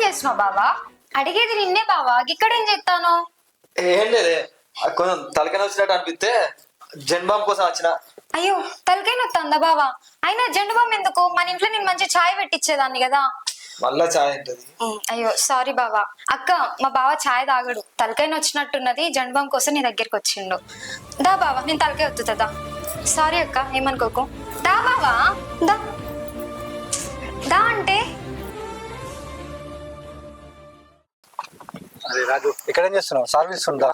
చేస్తున్నావు బావా? అడిగేది నిన్నే బావా, ఇక్కడేం చెప్తాను? ఏం లేదే, కొంచెం తలకన వచ్చినట్టు అనిపిస్తే జన్మం కోసం వచ్చిన. అయ్యో, తలకాయ నొత్తందా బావా? అయినా జెండు బామ్ ఎందుకు? మన ఇంట్లో నేను మంచి ఛాయ్ పెట్టించేదాన్ని కదా. మళ్ళా ఛాయ్ ఉంటుంది. అయ్యో సారీ బావా. అక్క, మా బావ ఛాయ్ తాగడు, తలకాయ నొచ్చినట్టున్నది, జెండు బామ్ కోసం నీ దగ్గరికి వచ్చిండు. దా బావా, నేను తలకాయ వత్తుతుందా. సారీ అక్క, ఏమనుకోకు. దా బావా, దా దా అంటే. అరే రాజు, ఇక్కడేం చేస్తున్నావు? సర్వీస్ ఉందా?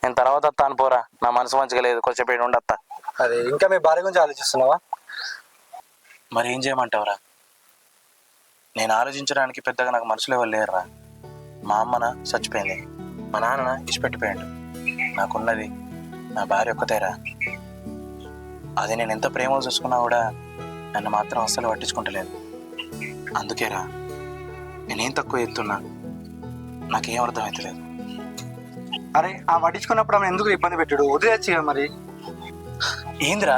నేను తర్వాత వస్తాను పోరా, నా మనసు మంచిగా లేదు, కొంచెం పేరు ఉండత్తా. అరే, ఇంకా మీ భార్య గురించి ఆలోచిస్తున్నావా? మరి ఏం చేయమంటావురా? నేను ఆలోచించడానికి పెద్దగా నాకు మనసులో ఎవరు లేరురా. మా అమ్మన చచ్చిపోయింది, మా నాన్న ఇచ్చిపెట్టిపోయాడు. నాకున్నది నా భార్య ఒక్కతేరా. అది నేను ఎంత ప్రేమలు చూసుకున్నా కూడా నన్ను మాత్రం అస్సలు పట్టించుకుంటలేదు. అందుకేరా నేనేం తక్కువ ఎత్తున్నా నాకేం అర్థమవుతలేదు. అరే, ఆ పట్టించుకున్నప్పుడు ఆమె ఎందుకు ఇబ్బంది పెట్టాడు? వదిలేచ్చు కదా మరి. ఏందిరా,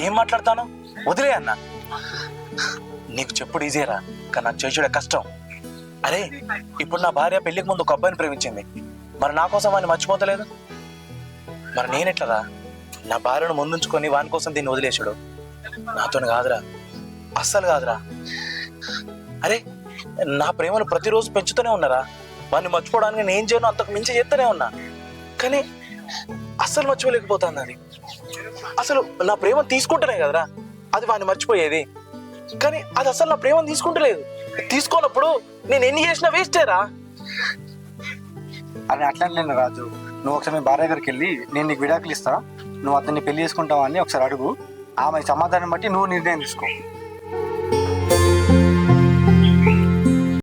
ఏం మాట్లాడతాను? వదిలే అన్న. నీకు చెప్పుడు ఈజీరా, కానీ నాకు చేసేడే కష్టం. అరే, ఇప్పుడు నా భార్య పెళ్లికి ముందు ఒక అబ్బాయిని ప్రేమించింది, మరి నా కోసం వాడిని మర్చిపోతలేదు. మరి నేనెట్లరా నా భార్యను ముందుంచుకొని వాని కోసం దీన్ని వదిలేసాడు? నాతో కాదురా, అస్సలు కాదురా. అరే, నా ప్రేమను ప్రతిరోజు పెంచుతూనే ఉన్నారా. వాడిని మర్చిపోవడానికి నేను ఏం చేయను అంతకు మించి చేస్తూనే ఉన్నా, కానీ అస్సలు మర్చిపోలేకపోతాను. అది అసలు నా ప్రేమను తీసుకుంటేనే కదరా అది వాడిని మర్చిపోయేది, కానీ అది అసలు నా ప్రేమను తీసుకుంటలేదు. తీసుకున్నప్పుడు నేను ఎన్ని చేసినా వేస్టేరా. అని అట్లా రాజు, నువ్వు ఒకసారి మీ భార్య దగ్గరికి వెళ్ళి నేను నీకు విడాకులు ఇస్తా, నువ్వు అతన్ని పెళ్లి చేసుకుంటావా అని ఒకసారి అడుగు. ఆమె సమాధానం బట్టి నువ్వు నిర్ణయం తీసుకో.